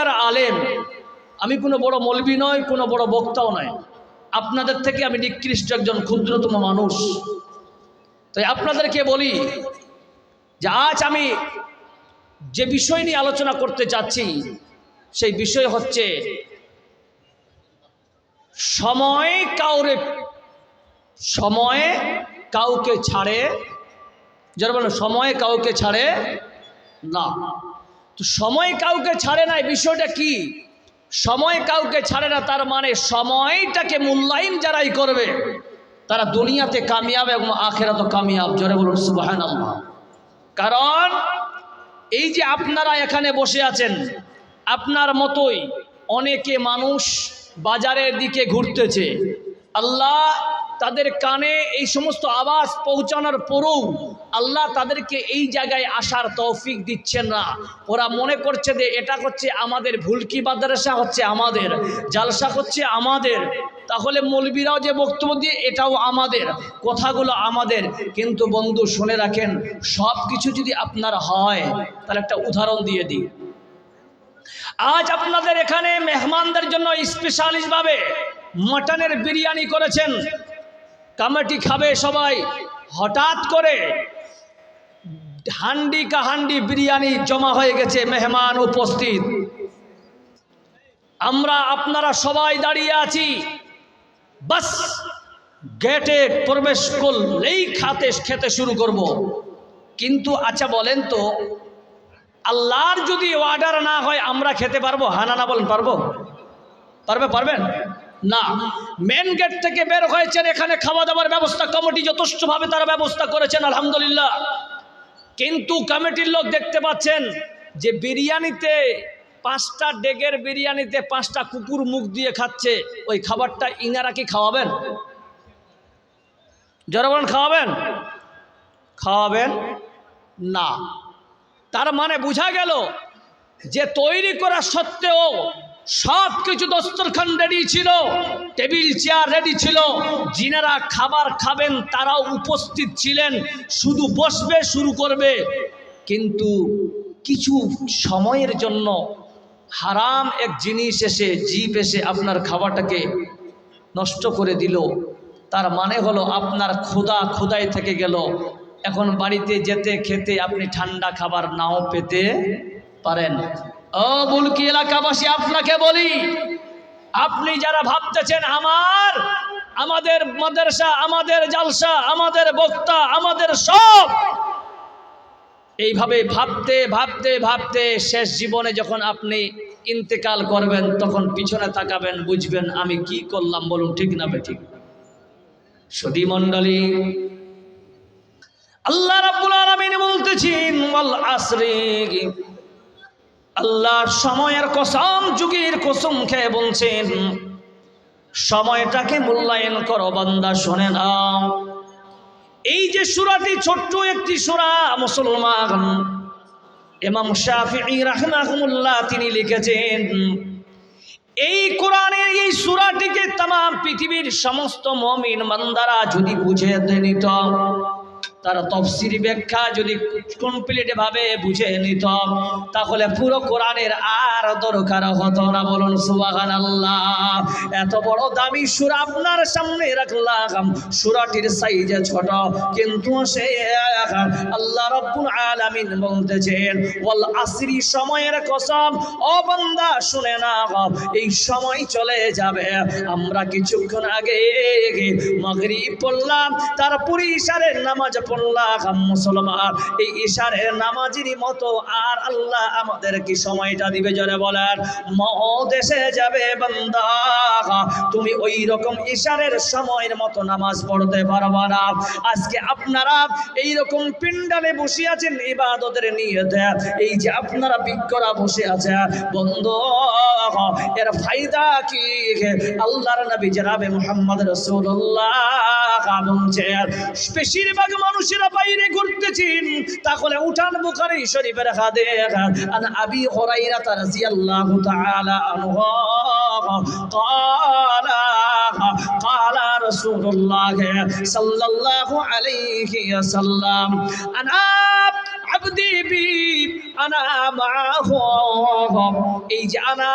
এলাকার আলেম, আমি কোনো বড় মৌলবি নয়, কোনো বড় বক্তাও নয়, আপনাদের থেকে আমি নিকৃষ্ট একজন ক্ষুদ্রতম মানুষ। তাই আপনাদেরকে বলি যে আজ আমি যে বিষয় নিয়ে আলোচনা করতে চাচ্ছি সেই বিষয় হচ্ছে সময় কাউকে ছাড়ে, যারা বলেন সময় কাউকে ছাড়ে না। তো সময় কাউকে ছাড়ে না, এই বিষয়টা কি? সময় কাউকে ছাড়ে না তার মানে সময়টাকে মূল্যায়ন যারাই করবে তারা দুনিয়াতে কামিয়াব এবং আখিরাতে কামিয়াব। জোরে বলুন সুবহানাল্লাহ। কারণ এই যে আপনারা এখানে বসে আছেন, আপনার মতোই অনেকে মানুষ বাজারের দিকে ঘুরতেছে, আল্লাহ তাদের কানে এই সমস্ত আওয়াজ পৌঁছানোর পরেও আল্লাহ তাদেরকে এই জায়গায় আসার তৌফিক দিচ্ছেন না। ওরা মনে করছে যে এটা হচ্ছে আমাদের, ভুলকি মাদ্রাসা হচ্ছে আমাদের, জালসা হচ্ছে আমাদের, তাহলে মৌলবীরাও যে বক্তব্য দিয়ে এটাও আমাদের, কথাগুলো আমাদের। কিন্তু বন্ধু শুনে রাখেন, সব কিছু যদি আপনার হয় তাহলে একটা উদাহরণ দিয়ে দিই। আজ আপনাদের এখানে মেহমানদের জন্য স্পেশালিস্টভাবে মটনের বিরিয়ানি করেছেন, কমিটি খাবে সবাই। হঠাৎ করে হান্ডি কাহান্ডি বিরিয়ানি জমা হয়ে গেছে, মেহমান উপস্থিত, আমরা আপনারা সবাই দাঁড়িয়ে আছি, বাস গেটে প্রবেশ করলেই খেতে শুরু করব। কিন্তু আচ্ছা বলেন তো, আল্লাহর যদি অর্ডার না হয় আমরা খেতে পারবো? হ্যাঁ না বলেন, পারবো? পারবেন না। মেন গেট থেকে বের হয়েছেন, এখানে খাওয়া দাওয়ার ব্যবস্থা কমিটি যথেষ্টভাবে তারা ব্যবস্থা করেছেন, আলহামদুলিল্লাহ। কিন্তু কমিটির লোক দেখতে পাচ্ছেন যে বিরিয়ানিতে, 5টা ডেগের বিরিয়ানিতে 5টা কুকুর মুখ দিয়ে খাচ্ছে, ওই খাবারটা ইনারা কি খাওয়াবেন? যারা বলেন খাওয়াবেন না। তার মানে বোঝা গেল যে তৈরি করা সত্ত্বেও সব কিছু দস্তরখান রেডি ছিল, টেবিল চেয়ার রেডি ছিল, যিনারা খাবার খাবেন তারাও উপস্থিত ছিলেন, শুধু বসবে শুরু করবে। কিন্তু কিছু সময়ের জন্য হারাম এক জিনিস এসে, জীব এসে আপনার খাবারটাকে নষ্ট করে দিল। তার মানে হলো আপনার ক্ষুধায় থেকে গেল। এখন বাড়িতে যেতে খেতে আপনি ঠান্ডা খাবার নাও পেতে পারেন। ও বুলকি এলাকাবাসী, আপনাকে বলি, আপনি যারা ভাবতেছেন আমাদের মাদ্রাসা, আমাদের জালসা, আমাদের বক্তা, আমাদের সব, এইভাবে ভাবতে শেষ জীবনে যখন আপনি ইন্তেকাল করবেন তখন পিছনে তাকাবেন, বুঝবেন আমি কি করলাম। বলুন ঠিক না বেঠিক? সুধী মণ্ডলী, আল্লাহ রাব্বুল আলামিন বলতেছেন ওয়াল আসরি, আল্লাহ সময়ের কসম, যুগের কসম খেয়ে বলছেন সময়টাকে মূল্যায়ন করো বান্দা। শোনে নাও, এই যে সূরাটি ছোট্ট একটি সূরা, মুসলমান ইমাম শাফিঈ রাহিমাহুল্লাহ তিনি লিখেছেন, এই কোরআনের এই সূরাটিকে तमाम পৃথিবীর সমস্ত মুমিন বান্দারা যদি বুঝে নিত, তার তাফসীরি ব্যাখ্যা যদি কমপ্লিট ভাবে বুঝে নিত, তাহলে পুরো কোরআনের আর দরকার হতো না। বলুন সুবহানাল্লাহ। এত বড় দামি সূরা আপনার সামনে রাখলাম, সূরাটির সাইজে ছোট, কিন্তু সে আল্লাহ রাব্বুল আলামিন বলতেছেন ওয়াল আসরি, সময়ের কসম। ও বান্দা শুনে না, এই সময় চলে যাবে। আমরা কিছুক্ষণ আগে মাগরিব পড়লাম, তারপরে ইশারের নামাজ পড়লাম। মুসলমান, এই ইশারের নামাজেরই মতো আর আল্লাহ আমাদেরকে সময়টা দিবে। জোরে বলেন, মওত এসে যাবে বান্দা, তুমি ওই রকম ইশারের সময়ের মতো নামাজ পড়তে পারবা না। আজকে আপনারা এই রকম পিন্ডালে বসে আছেন ইবাদতের নিয়তে, এই যে আপনারা বিজ্ঞরা বসে আছেন বন্ধু, এর ফায়দা কি? আল্লাহর নবী জনাবে মুহাম্মদ রাসূলুল্লাহ বলেছেন, বেশিরভাগ মানুষেরা বাইরে ঘুরতেছেন, তাহলে উঠান বুখারী শরীফের হাদিস, আন আবি হুরায়রা রাদিয়াল্লাহু তাআলা আনহু قال রাসূলুল্লাহ সাল্লাল্লাহু আলাইহি ওয়াসাল্লাম আনা আবদি বি আনা মাহু এই যে আনা